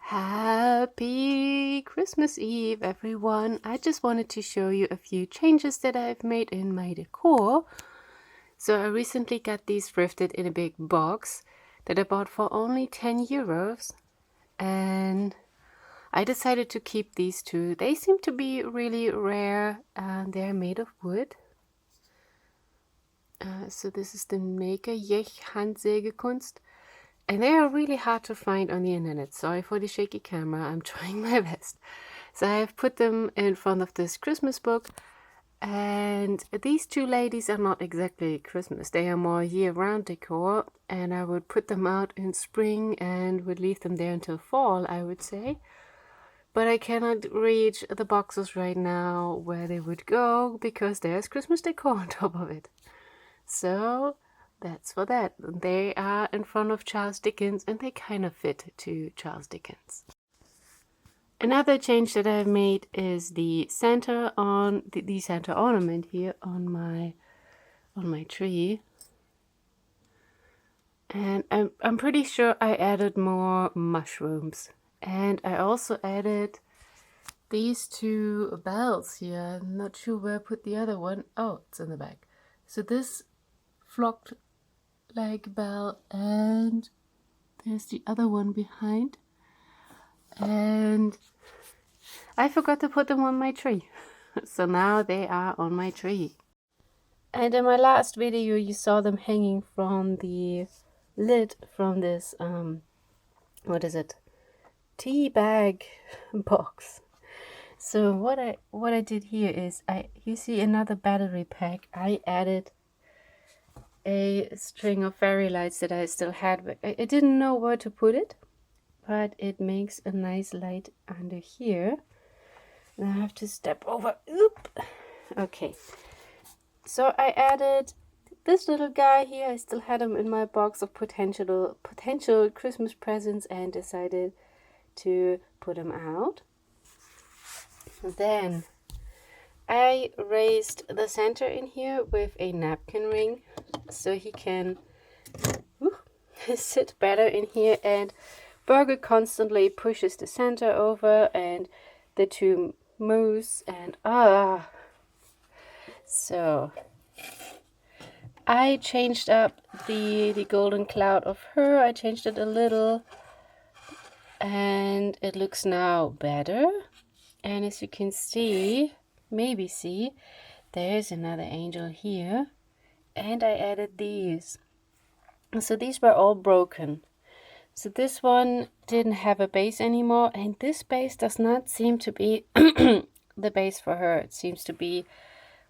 Happy Christmas Eve, everyone. I just wanted to show you a few changes that I've made in my decor. So I recently got these thrifted in a big box that I bought for only 10 euros. And I decided to keep these two. They seem to be really rare and they're made of wood. So this is the Maker Jech Handsägekunst. And they are really hard to find on the internet. Sorry for the shaky camera, I'm trying my best. So I have put them in front of this Christmas book. And these two ladies are not exactly Christmas. They are more year-round decor. And I would put them out in spring and would leave them there until fall, I would say. But I cannot reach the boxes right now where they would go because there's Christmas decor on top of it. So that's for that. They are in front of Charles Dickens and they kind of fit to Charles Dickens. Another change that I've made is the Santa on the Santa ornament here on my tree. And I'm pretty sure I added more mushrooms. And I also added these two bells here. I'm not sure where I put the other one. Oh, it's in the back. So this flocked like bell, and there's the other one behind. And I forgot to put them on my tree. So now they are on my tree. And in my last video you saw them hanging from the lid from this what is it, tea bag box. So what I did here is you see another battery pack. I added a string of fairy lights that I still had, but I didn't know where to put it, but it makes a nice light under here. And I have to step over. Oop. Okay, so I added this little guy here. I still had him in my box of potential Christmas presents and decided to put him out. Then I raised the center in here with a napkin ring so he can sit better in here, and Burger constantly pushes the center over and the two moves, and so I changed up the golden cloud of her. I changed it a little and it looks now better. And as you can see, maybe see, there's another angel here. And I added these. So these were all broken. So this one didn't have a base anymore, and this base does not seem to be the base for her. It seems to be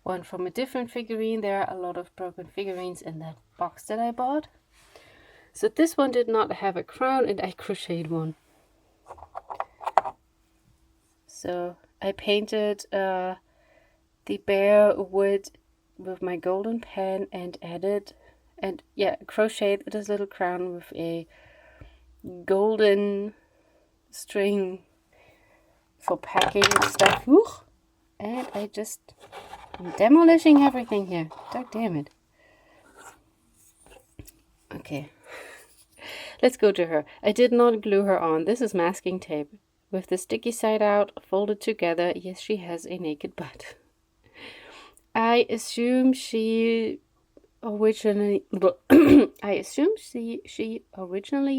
one from a different figurine. There are a lot of broken figurines in that box that I bought. So this one did not have a crown, and I crocheted one. So I painted the bear wood with my golden pen and added, and yeah, crocheted this little crown with a golden string for packing stuff. And I'm demolishing everything here. God damn it. Okay, let's go to her. I did not glue her on. This is masking tape with the sticky side out, folded together. Yes, she has a naked butt. I assume she originally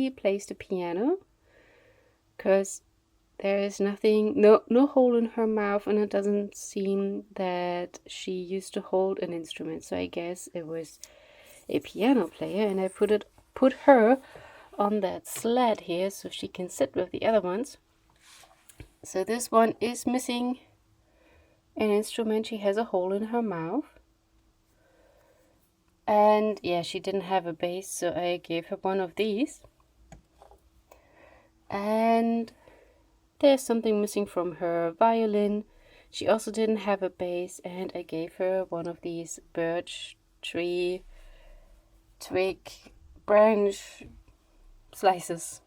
plays the piano, because there is no hole in her mouth, and it doesn't seem that she used to hold an instrument. So I guess it was a piano player, and I put her on that sled here so she can sit with the other ones. So this one is missing an instrument. She has a hole in her mouth. And yeah, she didn't have a bass, so I gave her one of these. And there's something missing from her violin. She also didn't have a bass, and I gave her one of these birch tree twig branch slices,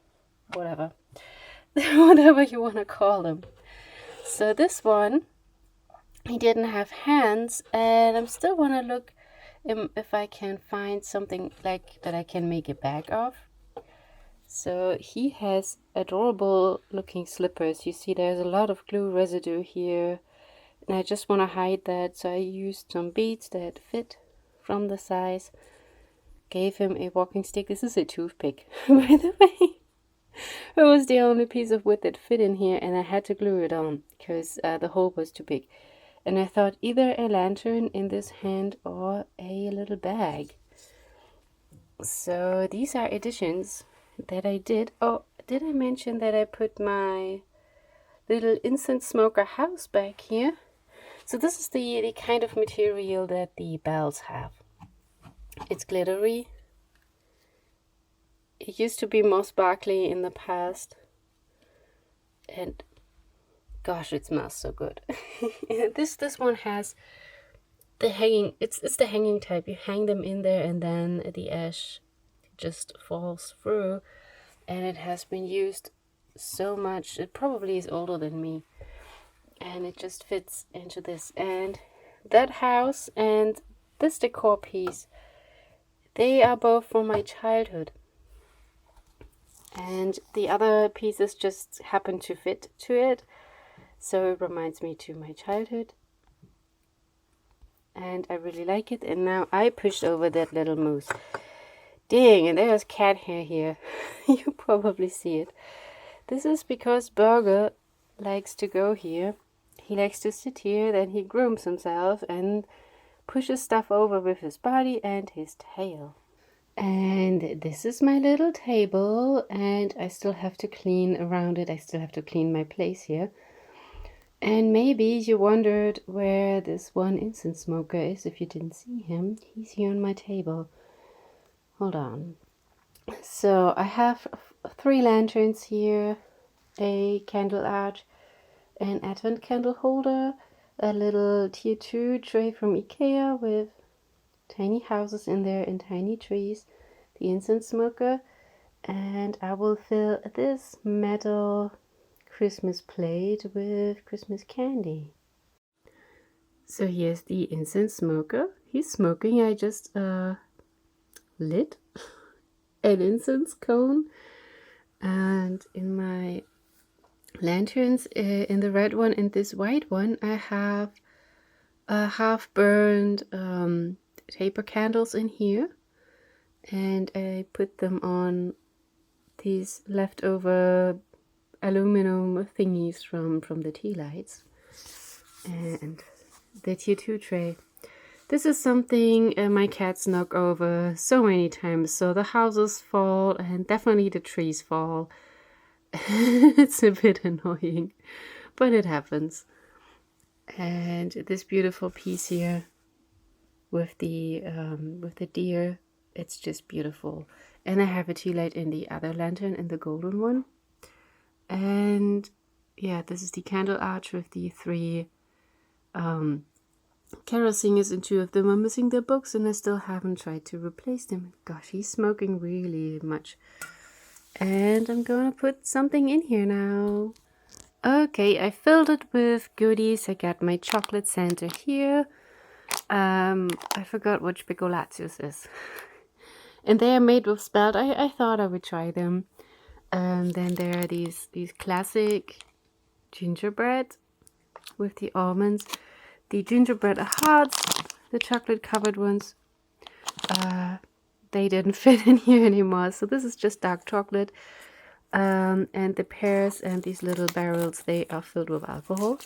whatever whatever you want to call them. So this one, he didn't have hands, and I'm still want to look if I can find something like that I can make a bag of. So he has adorable looking slippers. You see there's a lot of glue residue here, and I just want to hide that, so I used some beads that fit from the size. Gave him a walking stick. This is a toothpick, by the way. It was the only piece of wood that fit in here, and I had to glue it on because the hole was too big. And I thought either a lantern in this hand or a little bag. So these are additions that I did. Oh, did I mention that I put my little incense smoker house back here? So this is the kind of material that the bells have. It's glittery. It used to be more sparkly in the past. And gosh, it smells so good. This one has the hanging, it's the hanging type. You hang them in there and then the ash just falls through, and it has been used so much. It probably is older than me, and it just fits into this. And that house and this decor piece, they are both from my childhood, and the other pieces just happen to fit to it, so it reminds me to my childhood. And I really like it. And now I pushed over that little moose. Dang, and there's cat hair here. You probably see it. This is because Burger likes to go here. He likes to sit here, then he grooms himself and pushes stuff over with his body and his tail. And this is my little table, and I still have to clean around it. I still have to clean my place here. And maybe you wondered where this one incense smoker is if you didn't see him. He's here on my table. Hold on. So I have 3 lanterns here, a candle arch, an advent candle holder, a little tier 2 tray from IKEA with tiny houses in there and tiny trees, the incense smoker, and I will fill this metal Christmas plate with Christmas candy. So here's the incense smoker. He's smoking. I just lit an incense cone, and in my lanterns, in the red one and this white one, I have half burned taper candles in here, and I put them on these leftover aluminum thingies from the tea lights, and the tier 2 tray. This is something my cats knock over so many times, so the houses fall and definitely the trees fall. It's a bit annoying, but it happens. And this beautiful piece here with the deer, it's just beautiful. And I have a tea light in the other lantern, in the golden one. And yeah, this is the candle arch with the 3 carol singers, and 2 of them are missing their books, and I still haven't tried to replace them. Gosh, he's smoking really much. And I'm gonna put something in here now. Okay, I filled it with goodies. I got my chocolate Santa here. I forgot which Picolatius is. And they are made with spelt. I thought I would try them. Then there are these classic gingerbread with the almonds. The gingerbread are hearts, the chocolate covered ones. They didn't fit in here anymore, so this is just dark chocolate. And the pears and these little barrels, they are filled with alcohol.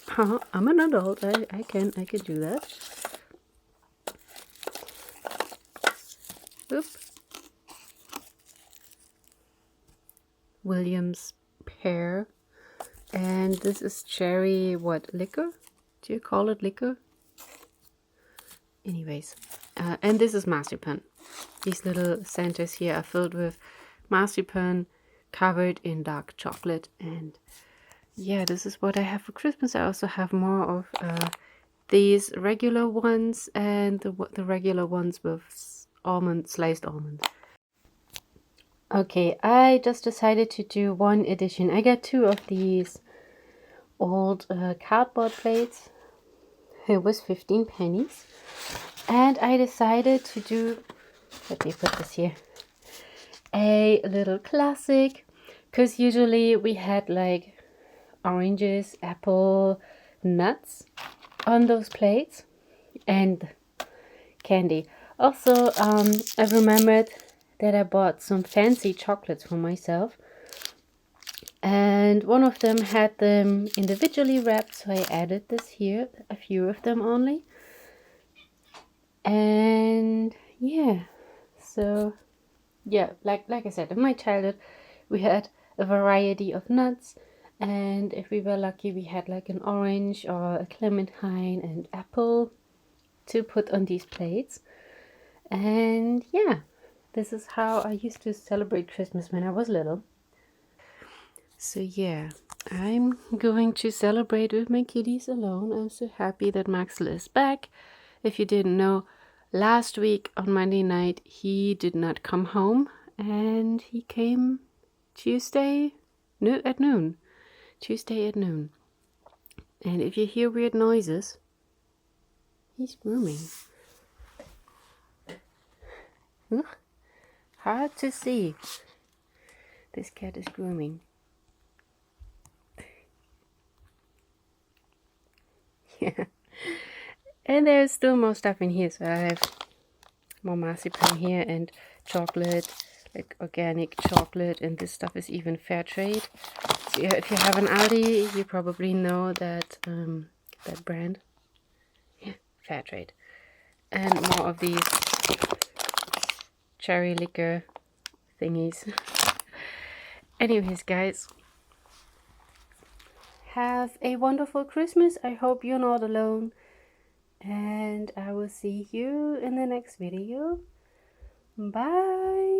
I'm an adult, I can do that. Oop. Williams pear. And this is cherry, liquor? Do you call it liquor? Anyways, and this is marzipan. These little Santas here are filled with marzipan covered in dark chocolate. And yeah, this is what I have for Christmas. I also have more of these regular ones and the regular ones with sliced almonds. Okay, I just decided to do one edition. I got 2 of these old cardboard plates. It was 15 pennies. And I decided to do, let me put this here. a little classic, because usually we had like oranges, apple, nuts on those plates and candy. Also, I remembered that I bought some fancy chocolates for myself, and one of them had them individually wrapped, so I added this here, a few of them only. And yeah, so yeah, like I said, in my childhood we had a variety of nuts, and if we were lucky we had like an orange or a clementine and apple to put on these plates. And yeah, this is how I used to celebrate Christmas when I was little. So yeah, I'm going to celebrate with my kitties alone. I'm so happy that Maxwell is back. If you didn't know, last week on Monday night he did not come home, and he came Tuesday at noon. Tuesday at noon. And if you hear weird noises, he's grooming. Hard to see. This cat is grooming. Yeah. And there's still more stuff in here. So I have more marzipan here and chocolate, like organic chocolate, and this stuff is even fair trade. So yeah, if you have an Aldi, you probably know that that brand. Yeah, fair trade. And more of these cherry liquor thingies. Anyways, guys, have a wonderful Christmas. I hope you're not alone. And I will see you in the next video. Bye.